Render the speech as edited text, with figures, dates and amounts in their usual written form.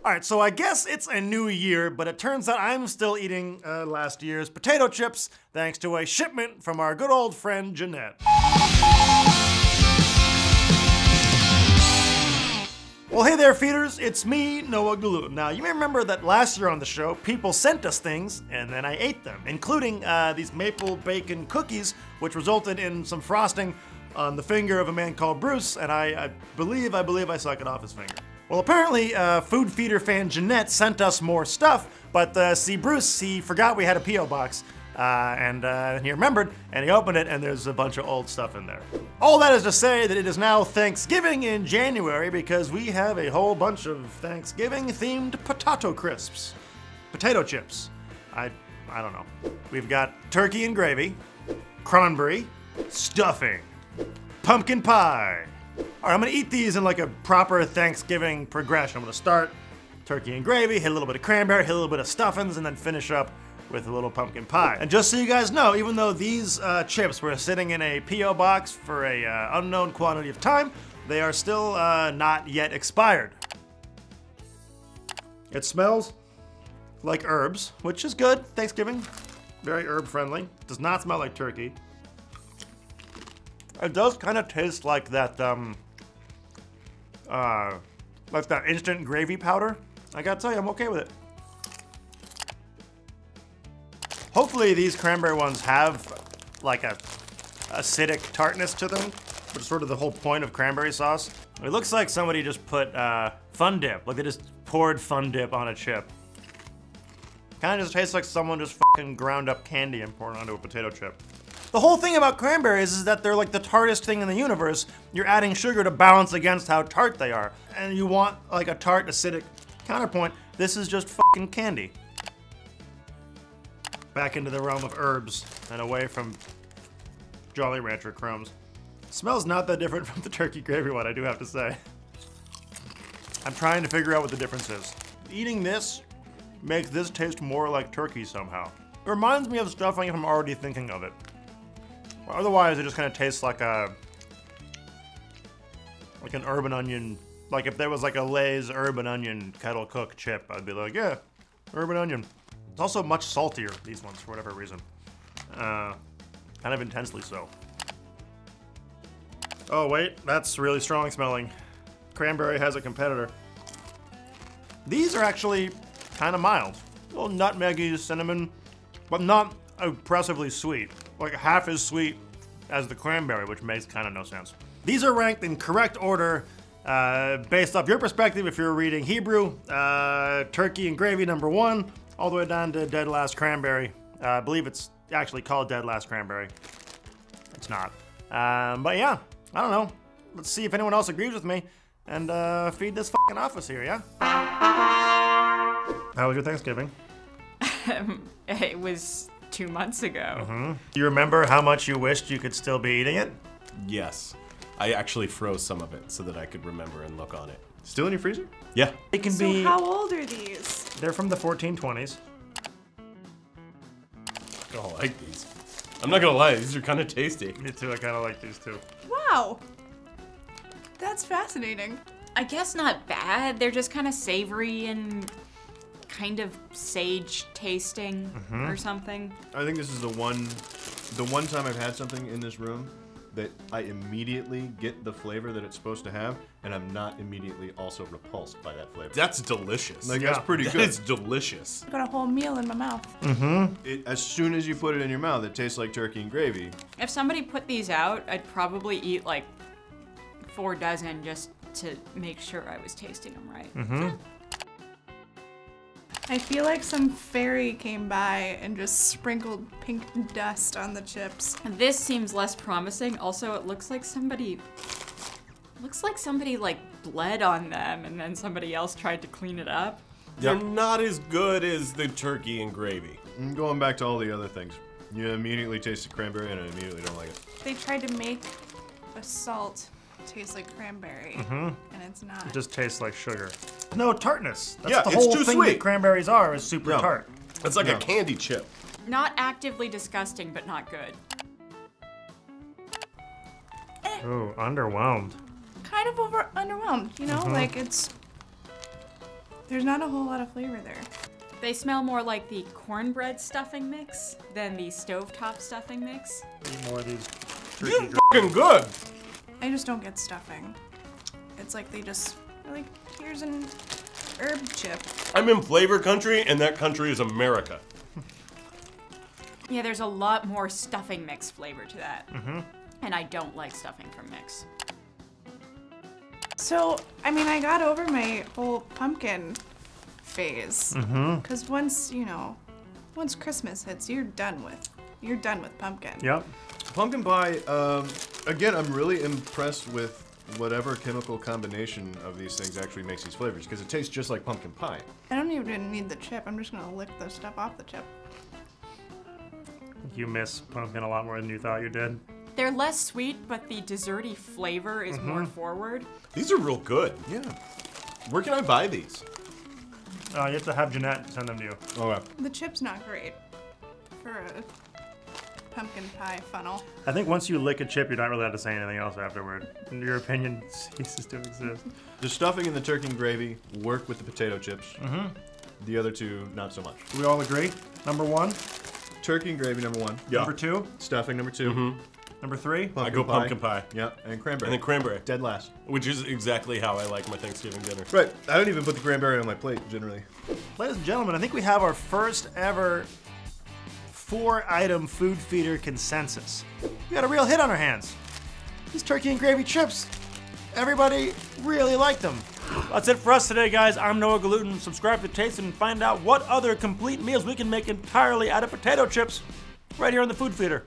All right, so I guess it's a new year, but it turns out I'm still eating last year's potato chips thanks to a shipment from our good old friend Jeanette. Well, hey there, feeders. It's me, Noah Galoo. Now, you may remember that last year on the show, people sent us things, and then I ate them, including these maple bacon cookies, which resulted in some frosting on the finger of a man called Bruce, and I believe I suck it off his finger. Well, apparently, food feeder fan Jeanette sent us more stuff, but see, Bruce, he forgot we had a P.O. box. And he remembered, and he opened it, and there's a bunch of old stuff in there. All that is to say that it is now Thanksgiving in January because we have a whole bunch of Thanksgiving-themed potato crisps. Potato chips. I don't know. We've got turkey and gravy, cranberry, stuffing, pumpkin pie. All right, I'm gonna eat these in like a proper Thanksgiving progression. I'm gonna start turkey and gravy, hit a little bit of cranberry, hit a little bit of stuffings, and then finish up with a little pumpkin pie. And just so you guys know, even though these chips were sitting in a P.O. box for a unknown quantity of time, they are still not yet expired. It smells like herbs, which is good. Thanksgiving, very herb friendly. Does not smell like turkey. It does kind of taste like that, instant gravy powder. I gotta tell you, I'm okay with it. Hopefully these cranberry ones have like a acidic tartness to them, which is sort of the whole point of cranberry sauce. It looks like somebody just put Fun Dip, like they just poured Fun Dip on a chip. Kind of just tastes like someone just fucking ground up candy and poured it onto a potato chip. The whole thing about cranberries is that they're like the tartest thing in the universe. You're adding sugar to balance against how tart they are. And you want like a tart acidic counterpoint. This is just fucking candy. Back into the realm of herbs and away from Jolly Rancher crumbs. Smells not that different from the turkey gravy one, I do have to say. I'm trying to figure out what the difference is. Eating this makes this taste more like turkey somehow. It reminds me of stuffing if I'm already thinking of it. Otherwise, it just kind of tastes like an urban onion. Like if there was like a Lay's urban onion kettle-cooked chip, I'd be like, yeah, urban onion. It's also much saltier, these ones, for whatever reason. Kind of intensely so. Oh wait, that's really strong smelling. Cranberry has a competitor. These are actually kind of mild. A little nutmeggy, cinnamon, but not oppressively sweet. Like half as sweet as the cranberry, which makes kind of no sense. These are ranked in correct order based off your perspective if you're reading Hebrew. Turkey and gravy #1. All the way down to Dead Last Cranberry. I believe it's actually called Dead Last Cranberry. It's not. But yeah, I don't know. Let's see if anyone else agrees with me and feed this fucking office here, yeah? How was your Thanksgiving? It was 2 months ago. Do you remember how much you wished you could still be eating it? Yes. I actually froze some of it so that I could remember and look on it. Still in your freezer? Yeah. It can So be. how old are these? They're from the 1420s. I don't like these. I'm not gonna lie, these are kind of tasty. Me too, I kind of like these too. Wow. That's fascinating. I guess not bad. They're just kind of savory and kind of sage tasting or something. I think this is the one time I've had something in this room that I immediately get the flavor that it's supposed to have, and I'm not immediately also repulsed by that flavor. That's delicious. Like, that's pretty good. It's delicious. I've got a whole meal in my mouth. As soon as you put it in your mouth, it tastes like turkey and gravy. If somebody put these out, I'd probably eat like 4 dozen just to make sure I was tasting them right. I feel like some fairy came by and just sprinkled pink dust on the chips. This seems less promising. Also, it looks like somebody like bled on them and then somebody else tried to clean it up. They're not as good as the turkey and gravy. And going back to all the other things, you immediately taste the cranberry and I immediately don't like it. They tried to make a salt taste like cranberry, and it's not. It just tastes like sugar. No tartness. That's Yeah, the it's whole too thing sweet. that cranberries are, is super tart. It's like a candy chip. Not actively disgusting, but not good. Ooh, underwhelmed. Kind of underwhelmed, you know? Like, it's There's not a whole lot of flavor there. They smell more like the cornbread stuffing mix than the stovetop stuffing mix. Eat more of these This turkey is fucking good. I just don't get stuffing. It's like they just are like, here's an herb chip. I'm in flavor country, and that country is America. Yeah, there's a lot more stuffing mix flavor to that. And I don't like stuffing from mix. So, I mean, I got over my whole pumpkin phase. Because once, you know, once Christmas hits, you're done with pumpkin. Yep. Pumpkin pie, again, I'm really impressed with whatever chemical combination of these things actually makes these flavors, because it tastes just like pumpkin pie. I don't even need the chip. I'm just gonna lick the stuff off the chip. You miss pumpkin a lot more than you thought you did. They're less sweet, but the desserty flavor is more forward. These are real good. Yeah. Where can I buy these? You have to have Jeanette send them to you. Okay. The chip's not great for a pumpkin pie funnel. I think once you lick a chip, you're not really allowed to say anything else afterward. Your opinion ceases to exist. The stuffing and the turkey and gravy work with the potato chips. The other two, not so much. We all agree? Number 1? Turkey and gravy, number 1. Yeah. Number 2? Stuffing, number 2. Number 3? I go pumpkin pie. Yeah, and cranberry. And then cranberry. Dead last. Which is exactly how I like my Thanksgiving dinner. Right. I don't even put the cranberry on my plate, generally. Ladies and gentlemen, I think we have our first ever 4-item food feeder consensus. We got a real hit on our hands. These turkey and gravy chips, everybody really liked them. That's it for us today, guys. I'm Noah Gluten. Subscribe to Taste and find out what other complete meals we can make entirely out of potato chips right here on the Food Feeder.